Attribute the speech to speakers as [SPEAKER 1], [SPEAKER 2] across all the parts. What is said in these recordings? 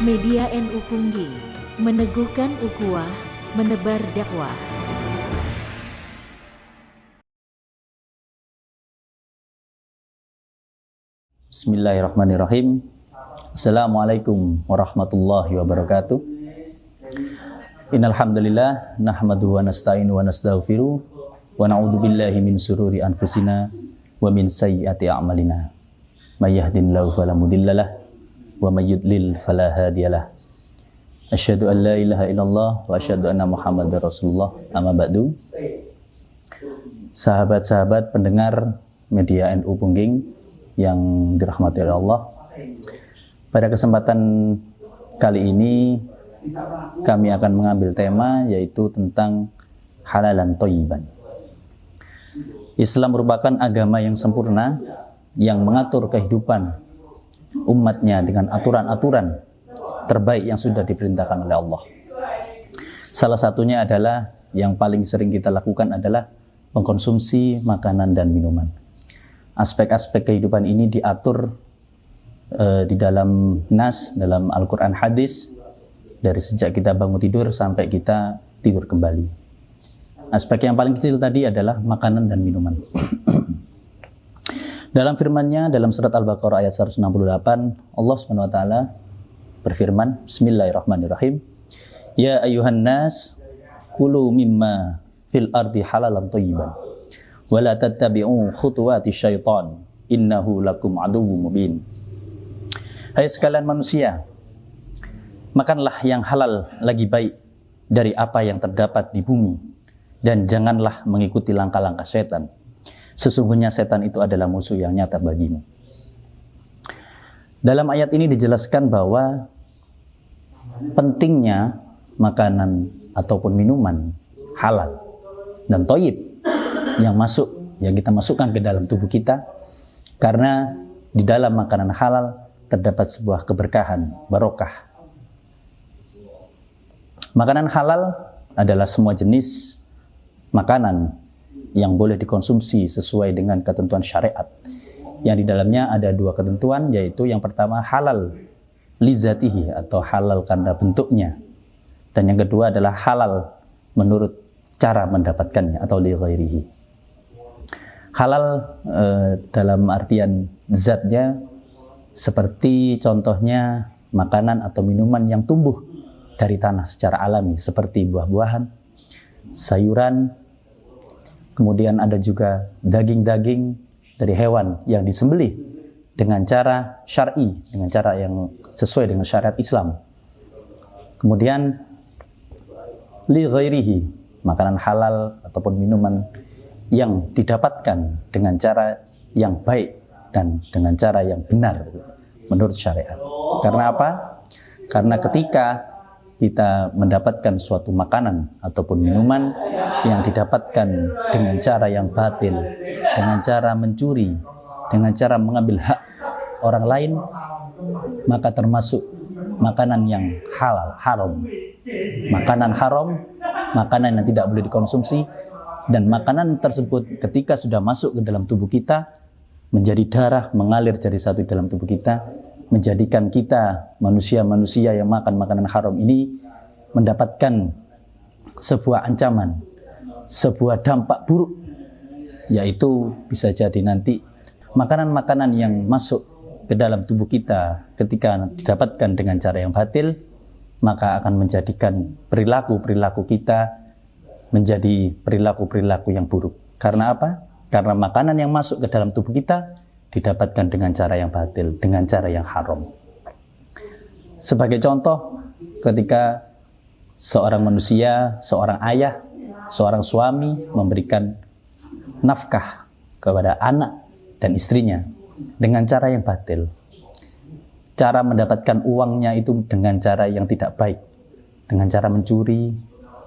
[SPEAKER 1] Media NU Pungging, meneguhkan ukhuwah, menebar dakwah.
[SPEAKER 2] Bismillahirrahmanirrahim. Assalamualaikum warahmatullahi wabarakatuh. Innal hamdalillah nahmaduhu wa nasta'inu wa nastaghfiruh wa na'udzu billahi min sururi anfusina wa min sayyiati a'malina. May yahdihillahu fala mudhillalah wa may yudlil fala hadiyalah. Asyhadu an la ilaha illallah wa asyhadu anna Muhammadar Rasulullah. Amma ba'du. Sahabat-sahabat pendengar media NU Pungging yang dirahmati oleh Allah. Pada kesempatan kali ini kami akan mengambil tema yaitu tentang halalan thayyiban. Islam merupakan agama yang sempurna yang mengatur kehidupan umatnya dengan aturan-aturan terbaik yang sudah diperintahkan oleh Allah. Salah satunya adalah yang paling sering kita lakukan adalah mengkonsumsi makanan dan minuman. Aspek-aspek kehidupan ini diatur di dalam nas, dalam Al-Quran hadis, dari sejak kita bangun tidur sampai kita tidur kembali. Aspek yang paling kecil tadi adalah makanan dan minuman. Dalam firman-Nya dalam surat Al-Baqarah ayat 168, Allah SWT berfirman, Bismillahirrahmanirrahim. Ya ayuhan nas, kulu mimma fil ardi halalan thayyiban, wa la tattabi'u khutuwati syaitan, innahu lakum aduwwum mubin. Hai sekalian manusia, makanlah yang halal lagi baik dari apa yang terdapat di bumi, dan janganlah mengikuti langkah-langkah setan. Sesungguhnya setan itu adalah musuh yang nyata bagimu. Dalam ayat ini dijelaskan bahwa pentingnya makanan ataupun minuman halal dan thayyib yang kita masukkan ke dalam tubuh kita, karena di dalam makanan halal terdapat sebuah keberkahan, barokah. Makanan halal adalah semua jenis makanan yang boleh dikonsumsi sesuai dengan ketentuan syariat. Yang di dalamnya ada dua ketentuan, yaitu yang pertama halal lizatihi atau halal karena bentuknya, dan yang kedua adalah halal menurut cara mendapatkannya atau li ghairihi. Halal dalam artian zatnya, seperti contohnya makanan atau minuman yang tumbuh dari tanah secara alami, seperti buah-buahan, sayuran. Kemudian ada juga daging-daging dari hewan yang disembelih dengan cara syar'i, dengan cara yang sesuai dengan syariat Islam. Kemudian li ghairihi, makanan halal ataupun minuman yang didapatkan dengan cara yang baik dan dengan cara yang benar menurut syariat. Karena apa? Karena ketika kita mendapatkan suatu makanan ataupun minuman yang didapatkan dengan cara yang batil, dengan cara mencuri, dengan cara mengambil hak orang lain, maka termasuk makanan yang haram. Makanan haram, makanan yang tidak boleh dikonsumsi, dan makanan tersebut ketika sudah masuk ke dalam tubuh kita, menjadi darah mengalir dari satu dalam tubuh kita, menjadikan kita manusia-manusia yang makan makanan haram ini mendapatkan sebuah ancaman, sebuah dampak buruk, yaitu bisa jadi nanti makanan-makanan yang masuk ke dalam tubuh kita ketika didapatkan dengan cara yang batil, maka akan menjadikan perilaku-perilaku kita menjadi perilaku-perilaku yang buruk. Karena apa? Karena makanan yang masuk ke dalam tubuh kita didapatkan dengan cara yang batil, dengan cara yang haram. Sebagai contoh, ketika seorang manusia, seorang ayah, seorang suami memberikan nafkah kepada anak dan istrinya dengan cara yang batil, cara mendapatkan uangnya itu dengan cara yang tidak baik, dengan cara mencuri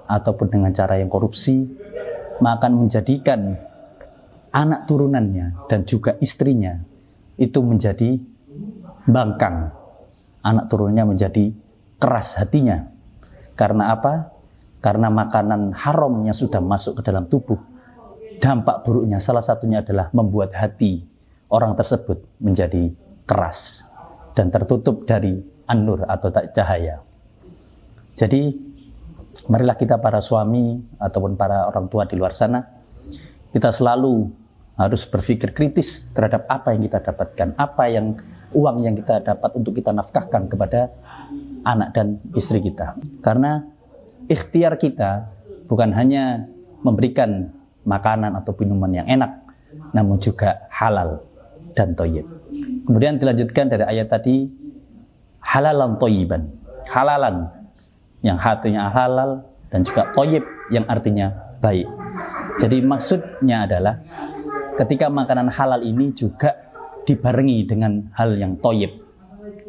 [SPEAKER 2] ataupun dengan cara yang korupsi, maka akan menjadikan anak turunannya dan juga istrinya itu menjadi bangkang. Anak turunnya menjadi keras hatinya. Karena apa? Karena makanan haram yang sudah masuk ke dalam tubuh. Dampak buruknya salah satunya adalah membuat hati orang tersebut menjadi keras dan tertutup dari an-nur atau cahaya. Jadi marilah kita para suami ataupun para orang tua di luar sana, kita selalu harus berpikir kritis terhadap apa yang kita dapatkan, apa yang uang yang kita dapat untuk kita nafkahkan kepada anak dan istri kita. Karena ikhtiar kita bukan hanya memberikan makanan atau minuman yang enak, namun juga halal dan thayyib. Kemudian dilanjutkan dari ayat tadi, halalan thayyiban, halalan yang artinya halal dan juga thayyib yang artinya baik. Jadi maksudnya adalah ketika makanan halal ini juga dibarengi dengan hal yang thayyib.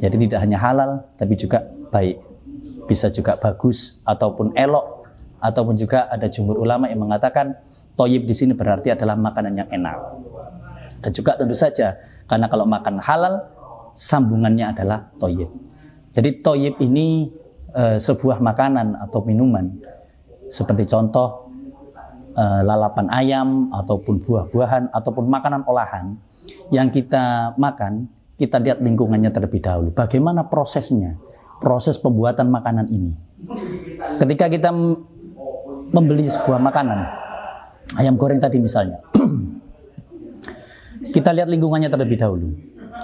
[SPEAKER 2] Jadi tidak hanya halal tapi juga baik. Bisa juga bagus ataupun elok, ataupun juga ada jumhur ulama yang mengatakan thayyib di sini berarti adalah makanan yang enak. Dan juga tentu saja karena kalau makan halal sambungannya adalah thayyib. Jadi thayyib ini sebuah makanan atau minuman seperti contoh lalapan ayam ataupun buah-buahan ataupun makanan olahan yang kita makan, kita lihat lingkungannya terlebih dahulu. Bagaimana prosesnya? Proses pembuatan makanan ini. Ketika kita membeli sebuah makanan, ayam goreng tadi misalnya, kita lihat lingkungannya terlebih dahulu.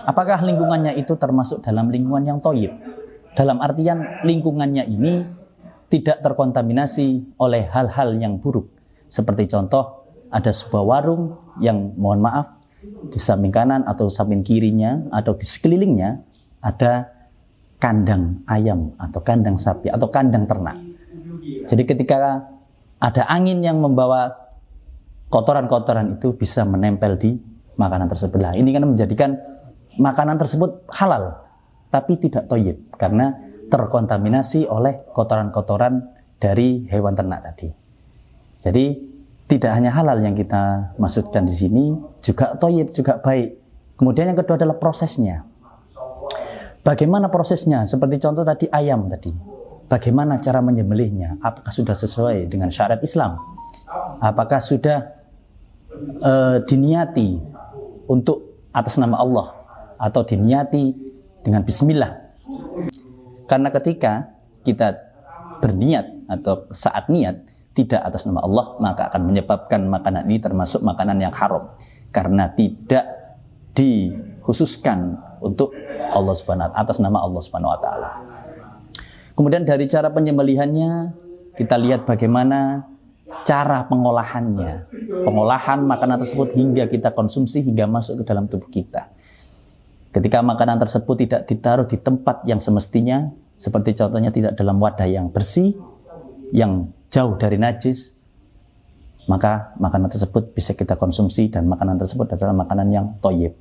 [SPEAKER 2] Apakah lingkungannya itu termasuk dalam lingkungan yang thayyib? Dalam artian lingkungannya ini tidak terkontaminasi oleh hal-hal yang buruk. Seperti contoh, ada sebuah warung yang mohon maaf, di samping kanan atau samping kirinya atau di sekelilingnya ada kandang ayam atau kandang sapi atau kandang ternak. Jadi ketika ada angin yang membawa kotoran-kotoran itu bisa menempel di makanan tersebut. Nah, ini kan menjadikan makanan tersebut halal tapi tidak thayyib karena terkontaminasi oleh kotoran-kotoran dari hewan ternak tadi. Jadi tidak hanya halal yang kita maksudkan di sini, juga thayyib, juga baik. Kemudian yang kedua adalah prosesnya. Bagaimana prosesnya? Seperti contoh tadi ayam tadi. Bagaimana cara menyembelihnya? Apakah sudah sesuai dengan syariat Islam? Apakah sudah diniati untuk atas nama Allah atau diniati dengan bismillah? Karena ketika kita berniat atau saat niat tidak atas nama Allah, maka akan menyebabkan makanan ini termasuk makanan yang haram karena tidak dikhususkan untuk Allah Subhanahu atas nama Allah Subhanahu wa taala. Kemudian dari cara penyembelihannya kita lihat bagaimana cara pengolahannya. Pengolahan makanan tersebut hingga kita konsumsi, hingga masuk ke dalam tubuh kita. Ketika makanan tersebut tidak ditaruh di tempat yang semestinya, seperti contohnya tidak dalam wadah yang bersih, yang jauh dari najis, maka makanan tersebut bisa kita konsumsi dan makanan tersebut adalah makanan yang thayyib.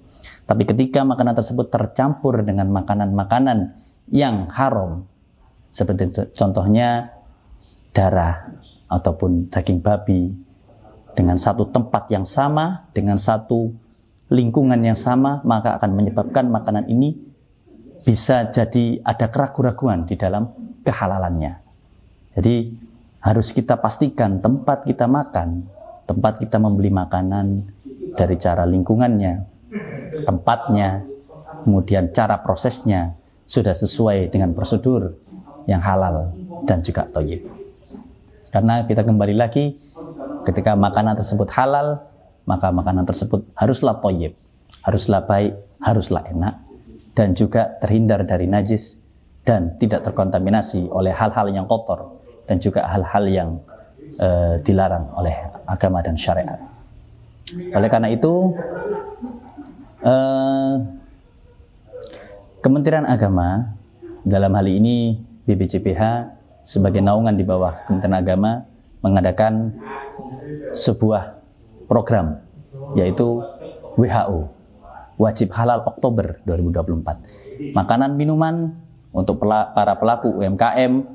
[SPEAKER 2] Tapi ketika makanan tersebut tercampur dengan makanan-makanan yang haram, seperti contohnya darah ataupun daging babi, dengan satu tempat yang sama, dengan satu lingkungan yang sama, maka akan menyebabkan makanan ini bisa jadi ada keraguan-raguan di dalam kehalalannya. Jadi harus kita pastikan tempat kita makan, tempat kita membeli makanan, dari cara lingkungannya, tempatnya, kemudian cara prosesnya sudah sesuai dengan prosedur yang halal dan juga thayyib. Karena kita kembali lagi, ketika makanan tersebut halal, maka makanan tersebut haruslah thayyib, haruslah baik, haruslah enak, dan juga terhindar dari najis dan tidak terkontaminasi oleh hal-hal yang kotor dan juga hal-hal yang dilarang oleh agama dan syariat. Oleh karena itu, Kementerian Agama dalam hal ini BPJPH sebagai naungan di bawah Kementerian Agama mengadakan sebuah program, yaitu WHO Wajib Halal Oktober 2024. Makanan minuman untuk para pelaku UMKM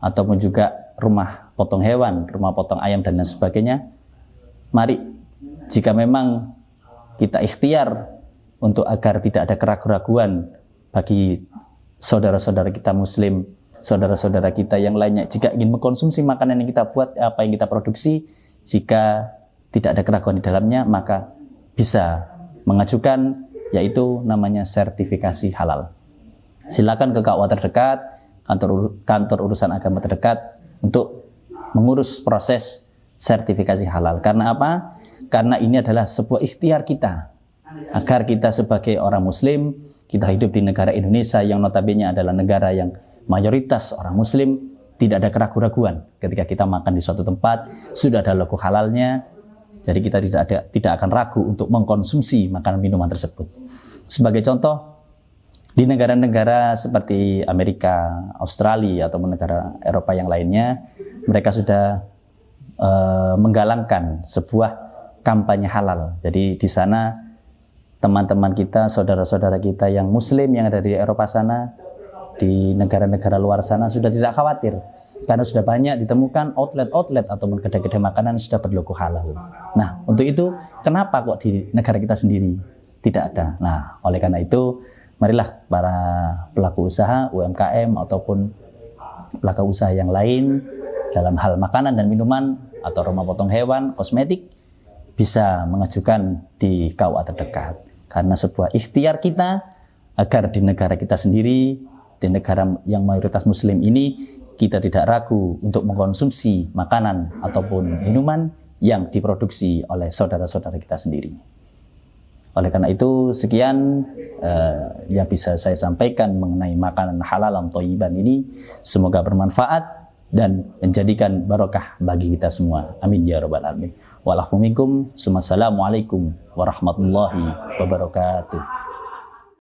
[SPEAKER 2] ataupun juga rumah potong hewan, rumah potong ayam dan lain sebagainya. Mari, jika memang kita ikhtiar untuk agar tidak ada keraguan-raguan bagi saudara-saudara kita muslim, saudara-saudara kita yang lainnya, jika ingin mengkonsumsi makanan yang kita buat, apa yang kita produksi, jika tidak ada keraguan di dalamnya, maka bisa mengajukan, yaitu namanya sertifikasi halal. silakan ke KUA terdekat, kantor urusan agama terdekat untuk mengurus proses sertifikasi halal. Karena apa? Karena ini adalah sebuah ikhtiar kita agar kita sebagai orang muslim, kita hidup di negara Indonesia yang notabene adalah negara yang mayoritas orang muslim, tidak ada keraguan-raguan ketika kita makan di suatu tempat sudah ada logo halalnya. Jadi kita tidak akan ragu untuk mengkonsumsi makanan minuman tersebut. Sebagai contoh, di negara-negara seperti Amerika, Australia ataupun negara Eropa yang lainnya, mereka sudah menggalangkan sebuah kampanye halal. Jadi di sana teman-teman kita, saudara-saudara kita yang muslim yang ada di Eropa sana, di negara-negara luar sana sudah tidak khawatir karena sudah banyak ditemukan outlet-outlet ataupun kedai-kedai makanan sudah berlogo halal. Nah, untuk itu kenapa kok di negara kita sendiri tidak ada? Nah, oleh karena itu marilah para pelaku usaha UMKM ataupun pelaku usaha yang lain dalam hal makanan dan minuman atau rumah potong hewan, kosmetik bisa mengajukan di KUA terdekat. Karena sebuah ikhtiar kita agar di negara kita sendiri, di negara yang mayoritas muslim ini, kita tidak ragu untuk mengkonsumsi makanan ataupun minuman yang diproduksi oleh saudara-saudara kita sendiri. Oleh karena itu, sekian yang bisa saya sampaikan mengenai makanan halalan thayyiban ini. Semoga bermanfaat dan menjadikan barokah bagi kita semua. Amin ya rabbal alamin. Wa'alaikum. Assalamualaikum warahmatullahi wabarakatuh.